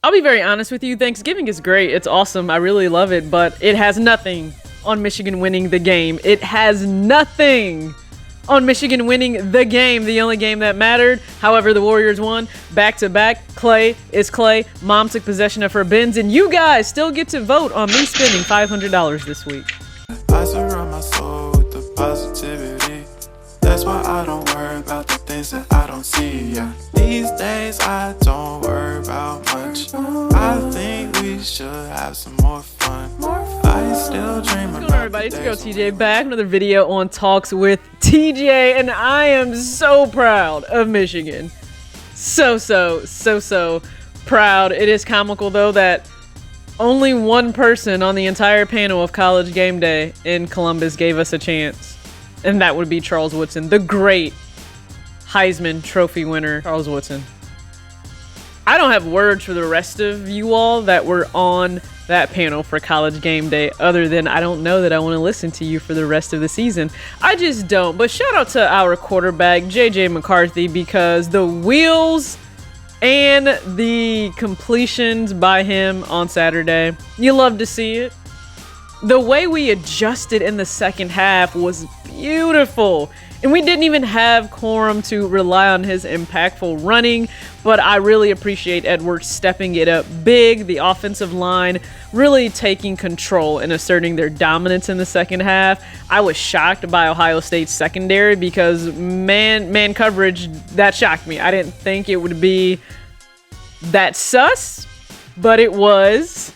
I'll be very honest with you. Thanksgiving is great. It's awesome. I really love it, but it has nothing on Michigan winning the game. It has nothing on Michigan winning the game, the only game that mattered. However, the Warriors won back-to-back. Clay is Clay. Mom took possession of her bins, and you guys still get to vote on me spending $500 this week. I surround my soul with the positivity. That's why I don't worry about the things that I don't see. Yeah. These days I don't worry about much. I think we should have some more fun. I still dream about. What's going on, everybody? It's your girl TJ back. Another video on Talks with TJ, and I am so proud of Michigan. So proud. It is comical though that only one person on the entire panel of College Game Day in Columbus gave us a chance. And that would be Charles Woodson, the great Heisman Trophy winner, Charles Woodson. I don't have words for the rest of you all that were on that panel for College Game Day, other than I don't know that I want to listen to you for the rest of the season. I just don't. But shout out to our quarterback, JJ McCarthy, because the wheels and the completions by him on Saturday, you love to see it. The way we adjusted in the second half was beautiful. And we didn't even have Corum to rely on his impactful running, but I really appreciate Edwards stepping it up big, the offensive line really taking control and asserting their dominance in the second half. I was shocked by Ohio State's secondary because man coverage, that shocked me. I didn't think it would be that sus, but it was.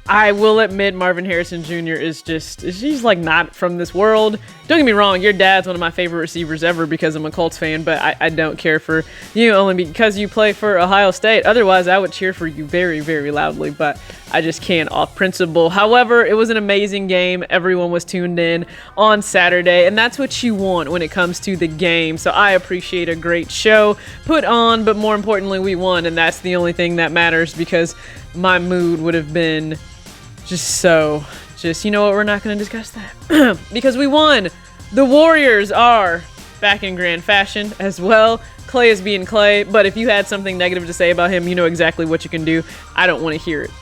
I will admit Marvin Harrison Jr. he's like not from this world. Don't get me wrong, your dad's one of my favorite receivers ever because I'm a Colts fan, but I don't care for you only because you play for Ohio State. Otherwise, I would cheer for you very, very loudly, but I just can't off principle. However, it was an amazing game. Everyone was tuned in on Saturday, and that's what you want when it comes to the game. So I appreciate a great show put on, but more importantly, we won, and that's the only thing that matters because my mood would have been you know what, we're not going to discuss that because we won. The Warriors are back in grand fashion as well. Clay is being Clay, but if you had something negative to say about him, you know exactly what you can do. I don't want to hear it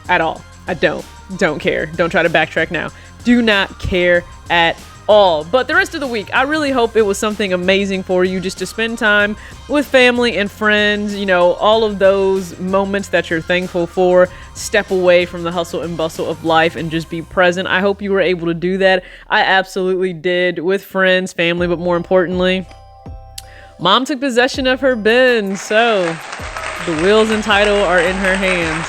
at all. I don't care. Don't try to backtrack now. Do not care at all. But the rest of the week, I really hope it was something amazing for you just to spend time with family and friends, you know, all of those moments that you're thankful for. Step away from the hustle and bustle of life and just be present. I hope you were able to do that. I absolutely did, with friends, family, but more importantly, Mom took possession of her bins, so the wheels and title are in her hands.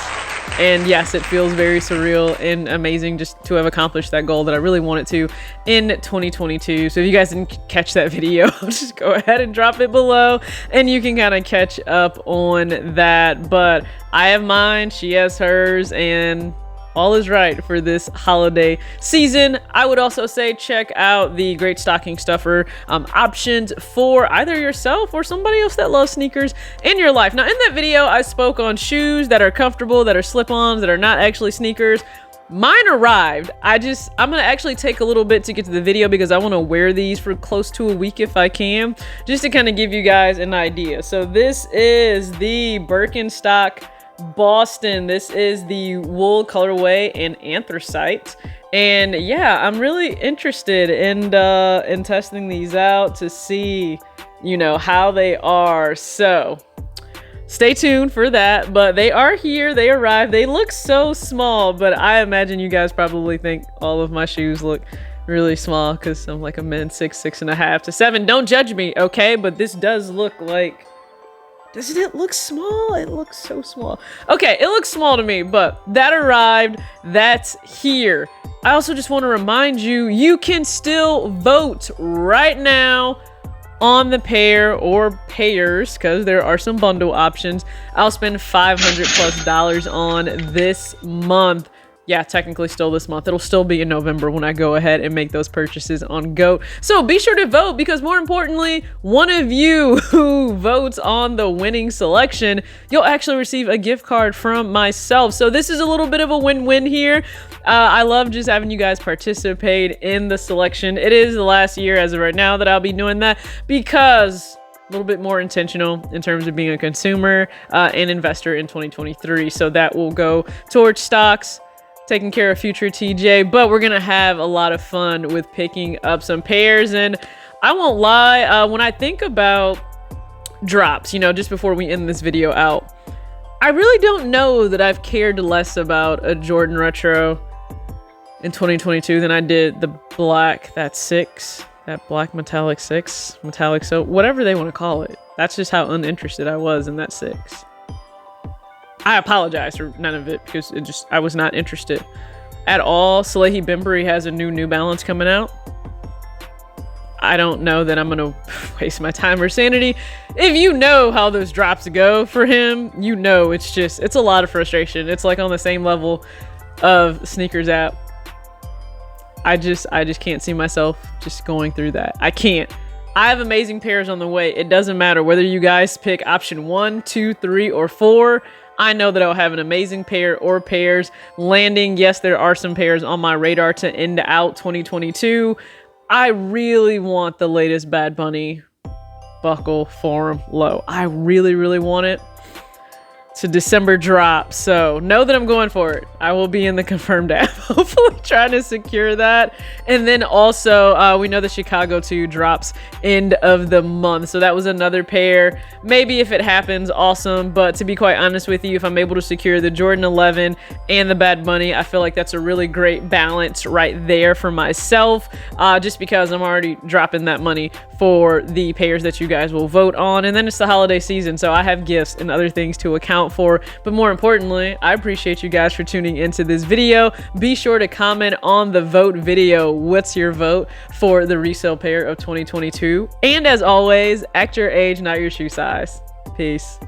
And yes, it feels very surreal and amazing just to have accomplished that goal that I really wanted to in 2022. So if you guys didn't catch that video, just go ahead and drop it below and you can kind of catch up on that. But I have mine, she has hers, and all is right for this holiday season. I would also say check out the great stocking stuffer options for either yourself or somebody else that loves sneakers in your life. Now, in that video, I spoke on shoes that are comfortable, that are slip-ons, that are not actually sneakers. Mine arrived. I'm gonna actually take a little bit to get to the video because I want to wear these for close to a week if I can, just to kind of give you guys an idea. So this is the Birkenstock Boston. This is the wool colorway and anthracite, and yeah, I'm really interested in testing these out to see, you know, how they are. So stay tuned for that. But they are here, they arrived. They look so small, but I imagine you guys probably think all of my shoes look really small because I'm like a men's 6.5 to 7. Don't judge me, okay? But this does look like, doesn't it look small? It looks so small. Okay, it looks small to me, but that arrived. That's here. I also just want to remind you, you can still vote right now on the pair or pairs because there are some bundle options. I'll spend $500+ on this month. Yeah, technically still this month. It'll still be in November when I go ahead and make those purchases on GOAT. So be sure to vote because more importantly, one of you who votes on the winning selection, you'll actually receive a gift card from myself. So this is a little bit of a win-win here. I love just having you guys participate in the selection. It is the last year as of right now that I'll be doing that because little bit more intentional in terms of being a consumer and investor in 2023. So that will go towards stocks, taking care of future TJ, but we're gonna have a lot of fun with picking up some pairs. And I won't lie, when I think about drops, you know, just before we end this video out, I really don't know that I've cared less about a Jordan retro in 2022 than I did the black, that black metallic 6, metallic, so whatever they want to call it. That's just how uninterested I was in that 6. I apologize for none of it because I was not interested at all. Salehi Bembury has a New Balance coming out. I don't know that I'm gonna waste my time or sanity. If you know how those drops go for him, you know it's a lot of frustration. It's like on the same level of Sneakers app. I just can't see myself just going through that. I can't. I have amazing pairs on the way. It doesn't matter whether you guys pick option 1, 2, 3, or 4. I know that I'll have an amazing pair or pairs landing. Yes, there are some pairs on my radar to end out 2022. I really want the latest Bad Bunny buckle forum low. I really, really want it. It's a December drop, so know that I'm going for it. I will be in the confirmed app, hopefully trying to secure that. And then also, we know the Chicago 2 drops end of the month, so that was another pair. Maybe if it happens, awesome, but to be quite honest with you, if I'm able to secure the Jordan 11 and the Bad Bunny, I feel like that's a really great balance right there for myself, just because I'm already dropping that money for the pairs that you guys will vote on. And then it's the holiday season, so I have gifts and other things to account for. But more importantly, I appreciate you guys for tuning into this video. Be sure to comment on the vote video. What's your vote for the resale pair of 2022? And as always, act your age, not your shoe size. Peace.